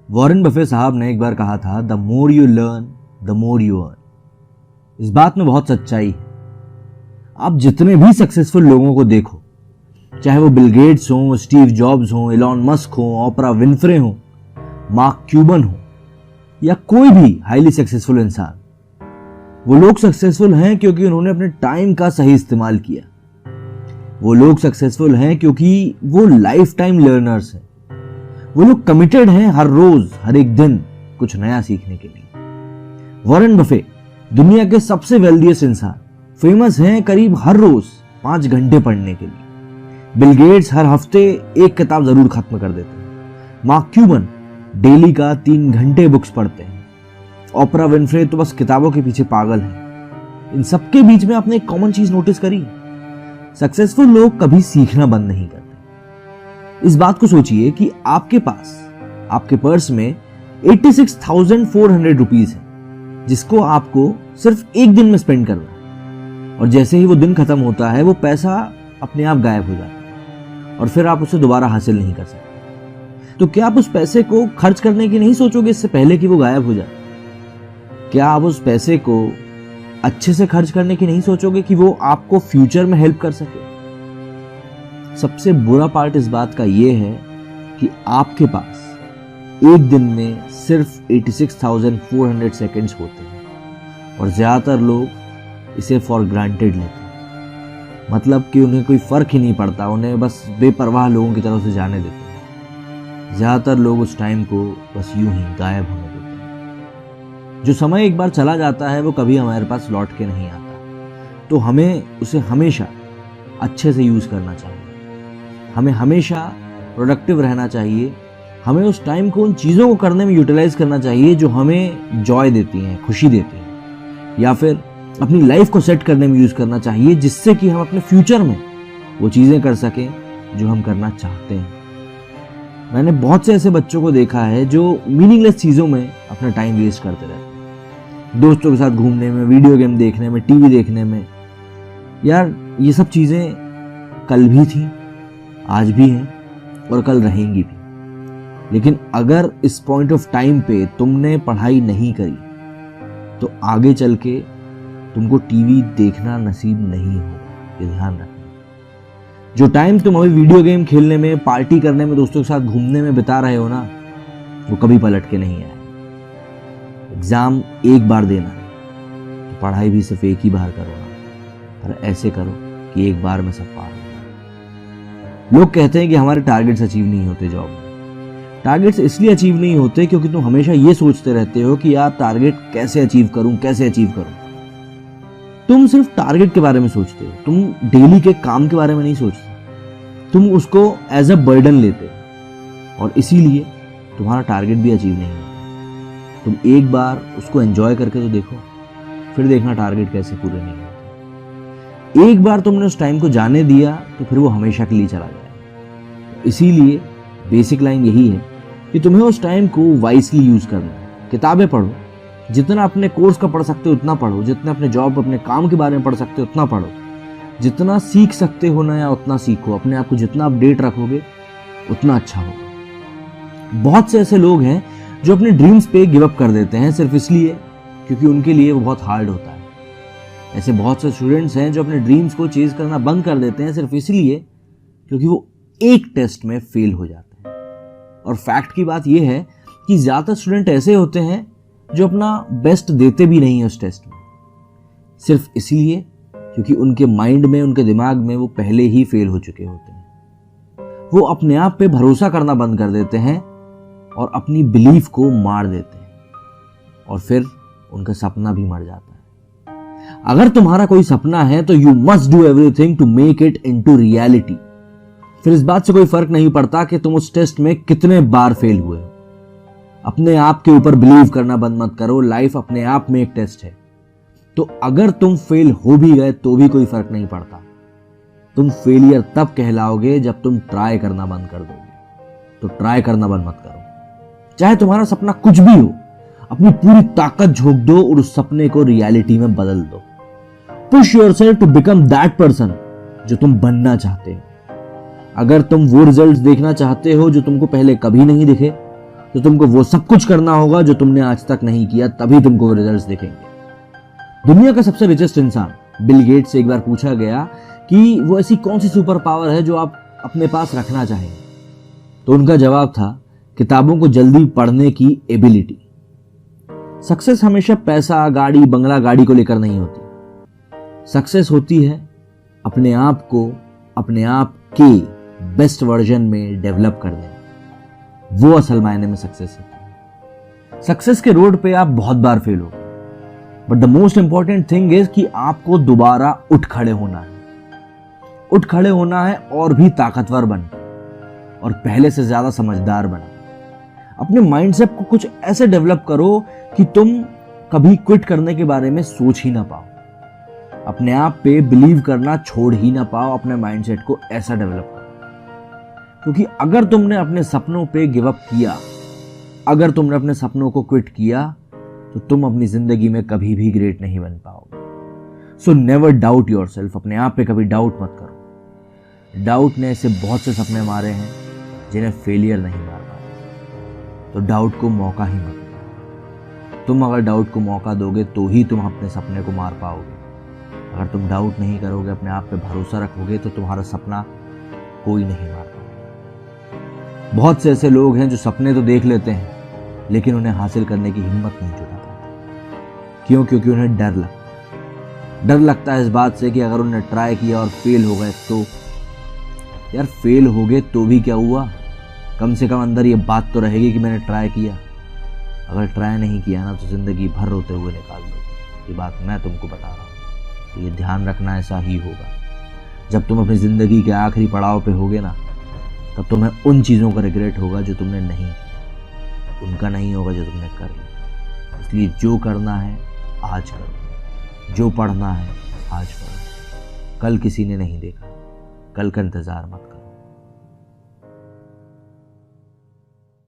Warren Buffett साहब ने एक बार कहा था, the more you learn the more you earn. इस बात में बहुत सच्चाई है। आप जितने भी सक्सेसफुल लोगों को देखो, चाहे वो बिल गेट्स हो, स्टीव जॉब्स हो, एलॉन मस्क हो, ओपरा विनफ्रे हो, मार्क क्यूबन हो, या कोई भी हाईली सक्सेसफुल इंसान, वो लोग सक्सेसफुल हैं क्योंकि उन्होंने अपने टाइम का सही इस्तेमाल किया। वो लोग सक्सेसफुल हैं क्योंकि वो लाइफ टाइम लर्नर्स हैं। वो लोग कमिटेड हैं हर रोज, हर एक दिन कुछ नया सीखने के लिए। वॉरेन बफे दुनिया के सबसे वेल्दीएस्ट इंसान, फेमस हैं करीब हर रोज 5 घंटे पढ़ने के लिए। बिल गेट्स हर हफ्ते एक किताब जरूर खत्म कर देते हैं। मार्क क्यूबन डेली का 3 घंटे बुक्स पढ़ते हैं। ओपरा विनफ्रे तो बस किताबों के पीछे पागल है। इन सबके बीच में आपने एक कॉमन चीज नोटिस करी, सक्सेसफुल लोग कभी सीखना बंद नहीं करते। इस बात को सोचिए कि आपके पास, आपके पर्स में 86,400 रुपीज है, जिसको आपको सिर्फ एक दिन में स्पेंड करना है, और जैसे ही वो दिन खत्म होता है वो पैसा अपने आप गायब हो जाता है और फिर आप उसे दोबारा हासिल नहीं कर सकते। तो क्या आप उस पैसे को खर्च करने की नहीं सोचोगे इससे पहले कि वो गायब हो जाए? क्या आप उस पैसे को अच्छे से खर्च करने की नहीं सोचोगे कि वो आपको फ्यूचर में हेल्प कर सके? सबसे बुरा पार्ट इस बात का ये है कि आपके पास एक दिन में सिर्फ 86,400 सेकेंड्स होते हैं और ज्यादातर लोग इसे फॉर ग्रांटेड लेते हैं। मतलब कि उन्हें कोई फर्क ही नहीं पड़ता, उन्हें बस बेपरवाह लोगों की तरफ से जाने देते हैं। ज्यादातर लोग उस टाइम को बस यूं ही गायब होने देते हैं। जो समय एक बार चला जाता है वो कभी हमारे पास लौट के नहीं आता, तो हमें उसे हमेशा अच्छे से यूज करना चाहिए। हमें हमेशा प्रोडक्टिव रहना चाहिए। हमें उस टाइम को उन चीज़ों को करने में यूटिलाइज करना चाहिए जो हमें जॉय देती हैं, खुशी देती हैं, या फिर अपनी लाइफ को सेट करने में यूज करना चाहिए, जिससे कि हम अपने फ्यूचर में वो चीज़ें कर सकें जो हम करना चाहते हैं। मैंने बहुत से ऐसे बच्चों को देखा है जो मीनिंगलेस चीज़ों में अपना टाइम वेस्ट करते रहते हैं, दोस्तों के साथ घूमने में, वीडियो गेम देखने में, टीवी देखने में। यार ये सब चीज़ें कल भी थी, आज भी हैं और कल रहेंगी भी। लेकिन अगर इस पॉइंट ऑफ टाइम पे तुमने पढ़ाई नहीं करी तो आगे चल के तुमको टीवी देखना नसीब नहीं होगा। ये ध्यान रखना। जो टाइम तुम अभी वीडियो गेम खेलने में, पार्टी करने में, दोस्तों के साथ घूमने में बिता रहे हो ना, वो कभी पलट के नहीं आए। एग्जाम एक बार देना है तो पढ़ाई भी सिर्फ एक ही बार करो ना, पर ऐसे करो कि एक बार में सब पार हो। लोग कहते हैं कि हमारे टारगेट्स अचीव नहीं होते जॉब में। टारगेट्स इसलिए अचीव नहीं होते क्योंकि तुम हमेशा ये सोचते रहते हो कि यार टारगेट कैसे अचीव करूं, कैसे अचीव करूं। तुम सिर्फ टारगेट के बारे में सोचते हो, तुम डेली के काम के बारे में नहीं सोचते। तुम उसको एज अ बर्डन लेते हो और इसीलिए तुम्हारा टारगेट भी अचीव नहीं होता। तुम एक बार उसको एंजॉय करके तो देखो, फिर देखना टारगेट कैसे पूरे नहीं होते। एक बार तुमने उस टाइम को जाने दिया तो फिर वो हमेशा के लिए चला जाएगा। इसीलिए बेसिक लाइन यही है कि तुम्हें उस टाइम को वाइसली यूज करना है। किताबें पढ़ो, जितना अपने कोर्स का पढ़ सकते हो उतना पढ़ो, जितना अपने जॉब, अपने काम के बारे में पढ़ सकते हो उतना पढ़ो, जितना सीख सकते हो नया उतना सीखो। अपने आप को जितना अपडेट रखोगे उतना अच्छा होगा। बहुत से ऐसे लोग हैं जो अपने ड्रीम्स पे गिव अप कर देते हैं सिर्फ इसलिए क्योंकि उनके लिए वो बहुत हार्ड होता है। ऐसे बहुत से स्टूडेंट्स हैं जो अपने ड्रीम्स को चेज करना बंद कर देते हैं सिर्फ इसलिए क्योंकि वो एक टेस्ट में फेल हो जाते हैं। और फैक्ट की बात यह है कि ज्यादातर स्टूडेंट ऐसे होते हैं जो अपना बेस्ट देते भी नहीं है उस टेस्ट में, सिर्फ इसलिए क्योंकि उनके माइंड में, उनके दिमाग में वो पहले ही फेल हो चुके होते हैं। वो अपने आप पे भरोसा करना बंद कर देते हैं और अपनी बिलीफ को मार देते हैं और फिर उनका सपना भी मर जाता है। अगर तुम्हारा कोई सपना है तो you must do everything to make it into reality. फिर इस बात से कोई फर्क नहीं पड़ता कि तुम उस टेस्ट में कितने बार फेल हुए हो। अपने आप के ऊपर बिलीव करना बंद मत करो। लाइफ अपने आप में एक टेस्ट है, तो अगर तुम फेल हो भी गए तो भी कोई फर्क नहीं पड़ता। तुम फेलियर तब कहलाओगे जब तुम ट्राई करना बंद कर दोगे। तो ट्राई करना बंद मत करो। चाहे तुम्हारा सपना कुछ भी हो, अपनी पूरी ताकत झोंक दो और उस सपने को रियलिटी में बदल दो। Push yourself to become that person जो तुम बनना चाहते हो। अगर तुम वो रिजल्ट्स देखना चाहते हो जो तुमको पहले कभी नहीं दिखे, तो तुमको वो सब कुछ करना होगा जो तुमने आज तक नहीं किया, तभी तुमको रिजल्ट्स दिखेंगे। दुनिया का सबसे रिचेस्ट इंसान बिल गेट्स से एक बार पूछा गया कि वो ऐसी कौन सी सुपर पावर है जो आप अपने पास रखना चाहेंगे, तो उनका जवाब था किताबों को जल्दी पढ़ने की एबिलिटी। सक्सेस हमेशा पैसा, गाड़ी, बंगला, गाड़ी को लेकर नहीं होती। सक्सेस होती है अपने आप को अपने आप के बेस्ट वर्जन में डेवलप करने, वो असल मायने में सक्सेस है। सक्सेस के रोड पे आप बहुत बार फेल हो, but the most important thing is कि आपको दोबारा उठ खड़े होना है। उठ खड़े होना है और भी ताकतवर बन और पहले से ज्यादा समझदार बन। अपने माइंडसेट को कुछ ऐसे डेवलप करो कि तुम कभी क्विट करने के बारे में सोच ही ना पाओ, अपने आप पे बिलीव करना छोड़ ही ना पाओ। अपने माइंडसेट को ऐसा डेवलप करो, क्योंकि अगर तुमने अपने सपनों पे गिव अप किया, अगर तुमने अपने सपनों को क्विट किया, तो तुम अपनी जिंदगी में कभी भी ग्रेट नहीं बन पाओगे। So never doubt yourself. अपने आप पे कभी डाउट मत करो। डाउट ने ऐसे बहुत से सपने मारे हैं जिन्हें फेलियर नहीं मार पाए, तो डाउट को मौका ही मत दो। तुम अगर डाउट को मौका दोगे तो ही तुम अपने सपने को मार पाओगे। अगर तुम डाउट नहीं करोगे, अपने आप पे भरोसा रखोगे, तो तुम्हारा सपना कोई नहीं मार पाएगा। बहुत से ऐसे लोग हैं जो सपने तो देख लेते हैं लेकिन उन्हें हासिल करने की हिम्मत नहीं जुटा पाते। क्यों? क्योंकि उन्हें डर लगता है इस बात से कि अगर उन्होंने ट्राई किया और फेल हो गए तो। यार फेल हो गए तो भी क्या हुआ, कम से कम अंदर ये बात तो रहेगी कि मैंने ट्राई किया। अगर ट्राई नहीं किया ना तो जिंदगी भर रोते हुए निकाल दोगे। ये बात मैं तुमको बता रहा हूँ, तो ये ध्यान रखना, ऐसा ही होगा। जब तुम अपनी जिंदगी के आखिरी पड़ाव पे होगे ना, तब तुम्हें उन चीज़ों का रिग्रेट होगा जो तुमने नहीं किया, उनका नहीं होगा जो तुमने कर लिया। इसलिए जो करना है आज करो, जो पढ़ना है आज पढ़ो। कल किसी ने नहीं देखा, कल का इंतजार मत करो।